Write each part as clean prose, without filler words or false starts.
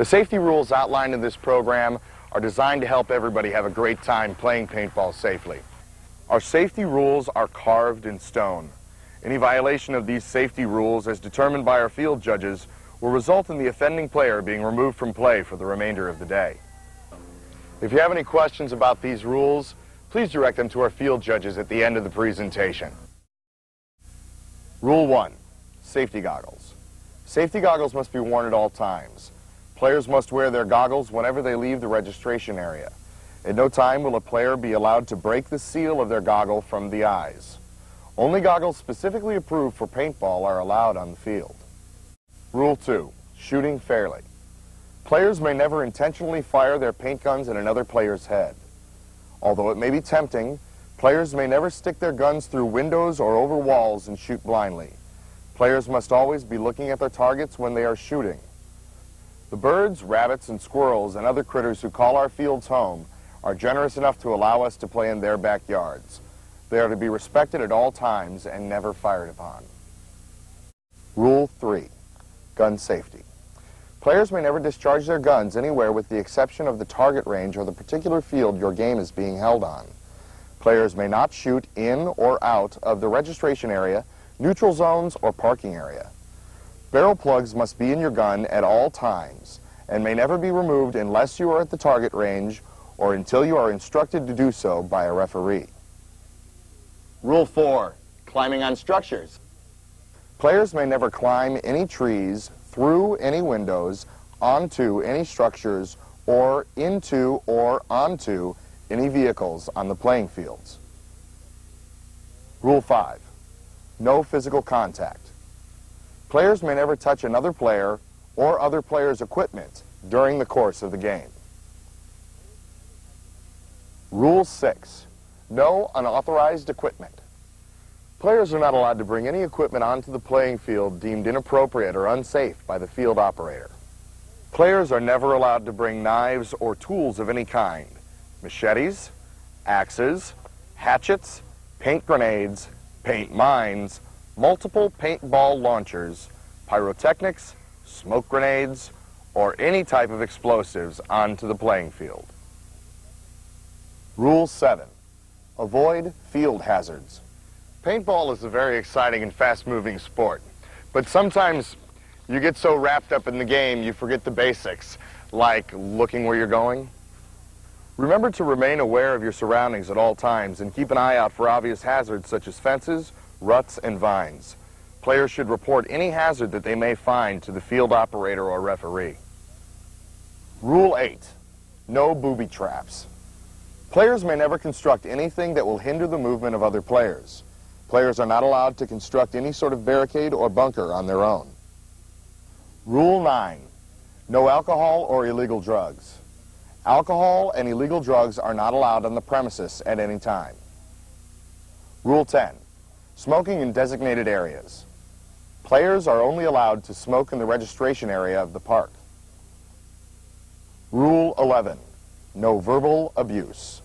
safety rules outlined in this program are designed to help everybody have a great time playing paintball safely. Our safety rules are carved in stone. Any violation of these safety rules, as determined by our field judges, will result in the offending player being removed from play for the remainder of the day. If you have any questions about these rules, please direct them to our field judges at the end of the presentation. Rule 1, safety goggles. Safety goggles must be worn at all times. Players must wear their goggles whenever they leave the registration area. At no time will a player be allowed to break the seal of their goggle from the eyes. Only goggles specifically approved for paintball are allowed on the field. Rule 2, shooting fairly. Players may never intentionally fire their paint guns at another player's head. Although it may be tempting, players may never stick their guns through windows or over walls and shoot blindly. Players must always be looking at their targets when they are shooting. The birds, rabbits, and squirrels and other critters who call our fields home are generous enough to allow us to play in their backyards. They are to be respected at all times and never fired upon. Rule 3, gun safety. Players may never discharge their guns anywhere with the exception of the target range or the particular field your game is being held on. Players may not shoot in or out of the registration area, neutral zones, or parking area. Barrel plugs must be in your gun at all times and may never be removed unless you are at the target range or until you are instructed to do so by a referee. Rule 4, climbing on structures. Players may never climb any trees, through any windows, onto any structures, or into or onto any vehicles on the playing fields. Rule 5, no physical contact. Players may never touch another player or other players' equipment during the course of the game. Rule 6, no unauthorized equipment. Players are not allowed to bring any equipment onto the playing field deemed inappropriate or unsafe by the field operator. Players are never allowed to bring knives or tools of any kind, machetes, axes, hatchets, paint grenades, paint mines, multiple paintball launchers, pyrotechnics, smoke grenades, or any type of explosives onto the playing field. Rule 7, avoid field hazards. Paintball is a very exciting and fast-moving sport, but sometimes you get so wrapped up in the game you forget the basics, like looking where you're going. Remember to remain aware of your surroundings at all times and keep an eye out for obvious hazards such as fences, ruts, and vines. Players should report any hazard that they may find to the field operator or referee. Rule 8, no booby traps. Players may never construct anything that will hinder the movement of other players. Players are not allowed to construct any sort of barricade or bunker on their own. Rule 9, no alcohol or illegal drugs. Alcohol and illegal drugs are not allowed on the premises at any time. Rule 10, smoking in designated areas. Players are only allowed to smoke in the registration area of the park. Rule 11, no verbal abuse.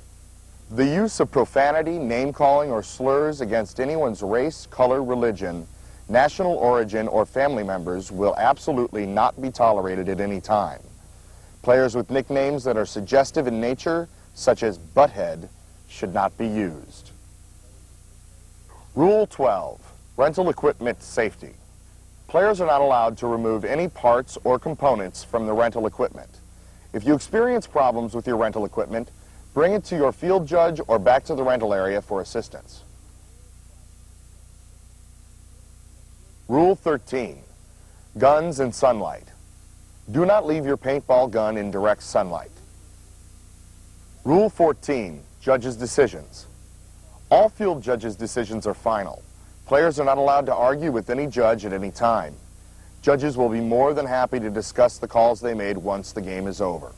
The use of profanity, name-calling, or slurs against anyone's race, color, religion, national origin, or family members will absolutely not be tolerated at any time. Players with nicknames that are suggestive in nature, such as Butthead, should not be used. Rule 12, rental equipment safety. Players are not allowed to remove any parts or components from the rental equipment. If you experience problems with your rental equipment, bring it to your field judge or back to the rental area for assistance. Rule 13, guns in sunlight. Do not leave your paintball gun in direct sunlight. Rule 14, judges' decisions. All field judges' decisions are final. Players are not allowed to argue with any judge at any time. Judges will be more than happy to discuss the calls they made once the game is over.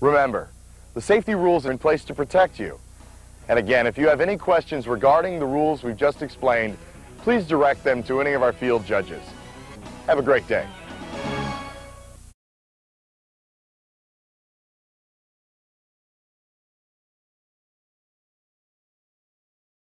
Remember, the safety rules are in place to protect you. And again, if you have any questions regarding the rules we've just explained, please direct them to any of our field judges. Have a great day.